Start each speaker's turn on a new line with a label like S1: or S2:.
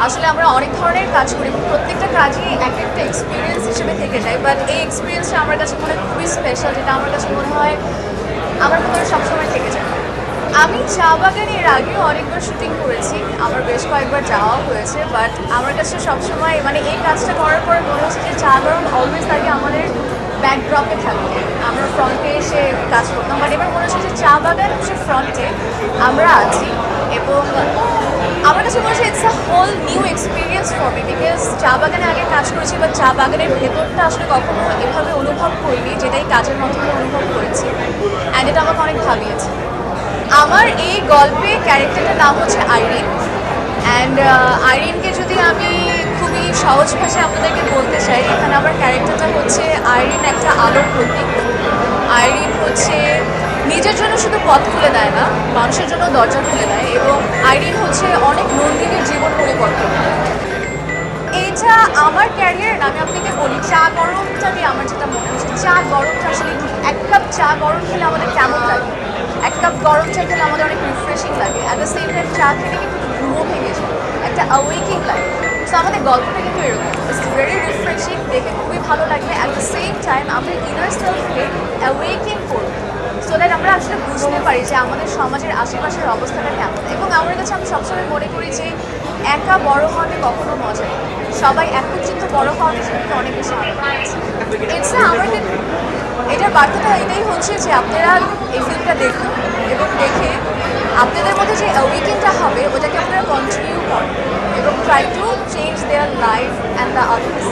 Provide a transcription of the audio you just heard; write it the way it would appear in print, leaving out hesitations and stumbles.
S1: আসলে আমরা অনেক ধরনের কাজ করি এবং প্রত্যেকটা কাজই এক একটা এক্সপিরিয়েন্স হিসেবে থেকে যায়, বাট এই এক্সপিরিয়েন্সটা আমার কাছে মনে হয় খুবই স্পেশাল, যেটা আমার কাছে মনে হয় আমার ভিতরে সবসময় থেকে যায়। আমি চা বাগানে এর আগেও অনেকবার শুটিং করেছি, আমার বেশ কয়েকবার যাওয়াও হয়েছে, বাট আমার কাছে সবসময় মানে এই কাজটা করার পর মনে হচ্ছে যে চা বাগান অলওয়েজ থাকে আমাদের ব্যাকড্রপে থাকবে, আমরা ফ্রন্টে এসে কাজ করতাম, বাট এবার মনে হচ্ছে যে চা বাগান হচ্ছে ফ্রন্টে আমরা আছি। এবং আমার কাছে মনে হচ্ছে it's a whole new experience for me, because চা বাগানে আগে কাজ করেছি, বা চা বাগানের ভেতরটা আসলে কখনো এভাবে অনুভব করিনি, যেটাই কাজের মাধ্যমে অনুভব করেছি, অ্যান্ড এটা আমাকে অনেক ভাবিয়েছে। আমার এই গল্পে ক্যারেক্টারটার নাম হচ্ছে আইরিন, অ্যান্ড আইরিনকে যদি আমি খুবই সহজ ভাষায় আপনাদেরকে বলতে চাই, এখানে আমার ক্যারেক্টারটা হচ্ছে আইরিন একটা আলোর প্রতীক। আইরিন হচ্ছে নিজের জন্য শুধু পথ খুলে দেয় না, মানুষের জন্য দরজা খুলে দেয়, এবং আইরিন হচ্ছে অনেক নন্দিনীর জীবন পরিবর্তন। এইটা আমার ক্যারিয়ার আমি আপনাকে বলি, চা গরমটা নিয়ে আমার যেটা মনে হচ্ছে, চা গরমটা আসলে কি, এক কাপ চা গরম খেলে আমাদের কেমন লাগে, এক কাপ গরম চা খেলে আমাদের অনেক রিফ্রেশিং লাগে, অ্যাট দ্য সেম টাইম চা খেলে কিন্তু ঘুমও ভেঙে যায়, একটা অ্যাওয়েকিং লাগে। সো আমাদের গল্পটা কিন্তু এরকম, ইটস ভেরি রিফ্রেশিং, দেখে খুবই ভালো লাগবে, অ্যাট দ্য সেম টাইম আমরা ইনার সেলফকে অ্যাওয়েকিং করবো, সো দ্যাট আমরা আসলে বুঝতে পারি যে আমাদের সমাজের আশেপাশের অবস্থাটা কেমন। এবং আমার কাছে আমি সবসময় মনে করি যে একা বড় হওয়াতে কখনো মজা নেই, সবাই একত্রিত বড় হওয়ার বিষয়ে কিন্তু অনেক বেশি আনন্দ আছে। এছাড়া আমাদের এটার বার্তাটা এটাই হচ্ছে যে আপনারা এই ফিল্মটা দেখুন, এবং দেখে আপনাদের মধ্যে যে অ্যাওয়েকিংটা হবে ওটাকে আপনারা কন্টিনিউ করেন এবং try to change their life and the others.